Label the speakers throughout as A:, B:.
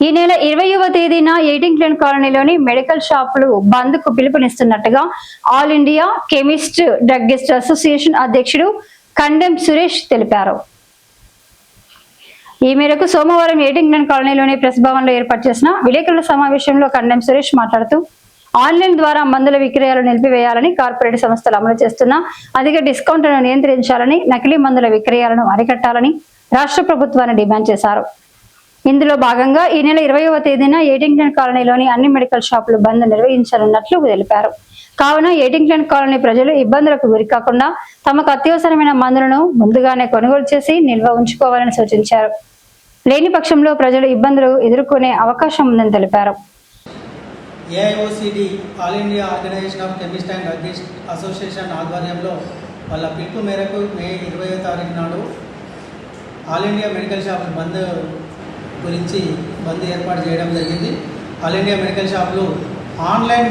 A: ఈ నెల 20వ తేదీన ఎయిటింగ్ లేన్ కాలనీలోని మెడికల్ షాపులు బంద్ కు పిలుపునిస్తున్నట్టుగా all India chemist druggist association అధ్యక్షుడు కండెం సురేష్ తెలిపారు. ఈ మేరకు సోమవారం ఎయిటింగ్ లేన్ కాలనీలోని ప్రెస్ భవన్ లో ఏర్పాటు చేసిన విలేకరుల సమావేశంలో కండెం సురేష్ మాట్లాడుతూ ఆన్లైన్ ద్వారా మందుల విక్రయాలు నిలిపివేయాలని, కార్పొరేట్ సంస్థలు అమలు చేస్తున్న అధిక డిస్కౌంట్లను నియంత్రించాలని, నకిలీ మందుల విక్రయాలను అరికట్టాలని రాష్ట్ర ప్రభుత్వాన్ని డిమాండ్ చేశారు. ఇందులో భాగంగా ఈ నెల 20వ తేదీన ఎయిటింగ్ లేన్ కాలనీలోని అన్ని మెడికల్ షాపులు బంద్ నిర్వహించనున్నట్లు తెలిపారు. కావున ఎయిటింగ్ లేన్ కాలనీ ప్రజలు ఇబ్బందులకు గురికాకుండా తమకు అత్యవసరమైన మందులను ముందుగానే కొనుగోలు చేసి నిల్వ ఉంచుకోవాలని సూచించారు. లేని పక్షంలో ప్రజలు ఇబ్బందులు ఎదుర్కొనే అవకాశం ఉందని తెలిపారు.
B: AIOCD all India organisation of chemist and druggist association ఆధ్వర్యంలో వాళ్ళ పిలుపు మేరకు మే 20వ తారీఖు నాడు ఆల్ ఇండియా మెడికల్ షాపులు బంద్ గురించి బంద్ ఏర్పాటు చేయడం జరిగింది. ఆల్ ఇండియా మెడికల్ షాపులు ఆన్లైన్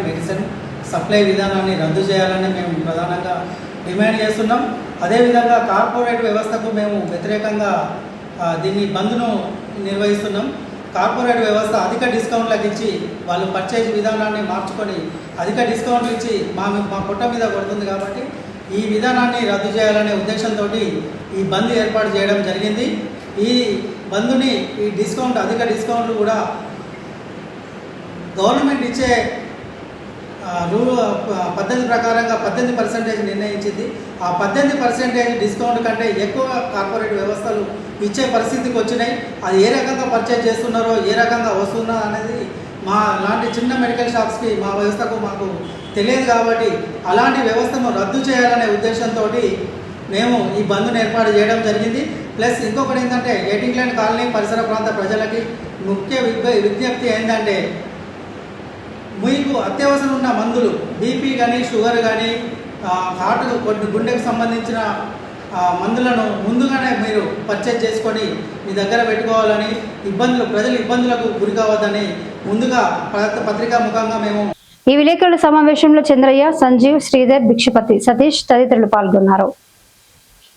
B: మెడిసిన్ సప్లై విధానాన్ని రద్దు చేయాలని మేము ప్రధానంగా డిమాండ్ చేస్తున్నాం. అదేవిధంగా కార్పొరేట్ వ్యవస్థకు మేము వ్యతిరేకంగా దీన్ని బంద్ను నిర్వహిస్తున్నాం. కార్పొరేట్ వ్యవస్థ అధిక డిస్కౌంట్లకు ఇచ్చి వాళ్ళు పర్చేజ్ విధానాన్ని మార్చుకొని అధిక డిస్కౌంట్లు ఇచ్చి మా పొట్ట మీద కొడుతుంది. కాబట్టి ఈ విధానాన్ని రద్దు చేయాలనే ఉద్దేశంతో ఈ బంద్ ఏర్పాటు చేయడం జరిగింది. ఈ బంద్ని అధిక డిస్కౌంట్లు కూడా గవర్నమెంట్ ఇచ్చే పద్ధతి ప్రకారంగా 18% నిర్ణయించింది. ఆ 18% డిస్కౌంట్ కంటే ఎక్కువ కార్పొరేట్ వ్యవస్థలు ఇచ్చే పరిస్థితికి వచ్చినాయి. అది ఏ రకంగా పర్చేజ్ చేస్తున్నారో, ఏ రకంగా వస్తుందో అనేది మా లాంటి చిన్న మెడికల్ షాప్స్కి, మా వ్యవస్థకు మాకు తెలియదు. కాబట్టి అలాంటి వ్యవస్థను రద్దు చేయాలనే ఉద్దేశంతో మేము ఈ బంద్ను ఏర్పాటు చేయడం జరిగింది. ప్లస్ ఇంకొకటి ఏంటంటే ఎయిటింగ్ లేన్ కాలనీ పరిసర ప్రాంత ప్రజలకి ముఖ్య విజ్ఞప్తి ఏంటంటే, మీకు అత్యవసరం ఉన్న మందులు బీపీ కానీ, షుగర్ కానీ, గుండెకు సంబంధించిన మందులను ముందుగానే మీరు పర్చేజ్ చేసుకొని మీ దగ్గర పెట్టుకోవాలని, ప్రజలు ఇబ్బందులకు గురి కావద్దని ముందుగా పత్రికా ముఖంగా మేము.
A: ఈ విలేకరుల సమావేశంలో చంద్రయ్య, సంజీవ్, శ్రీధర్, భిక్షపతి, సతీష్ తదితరులు పాల్గొన్నారు.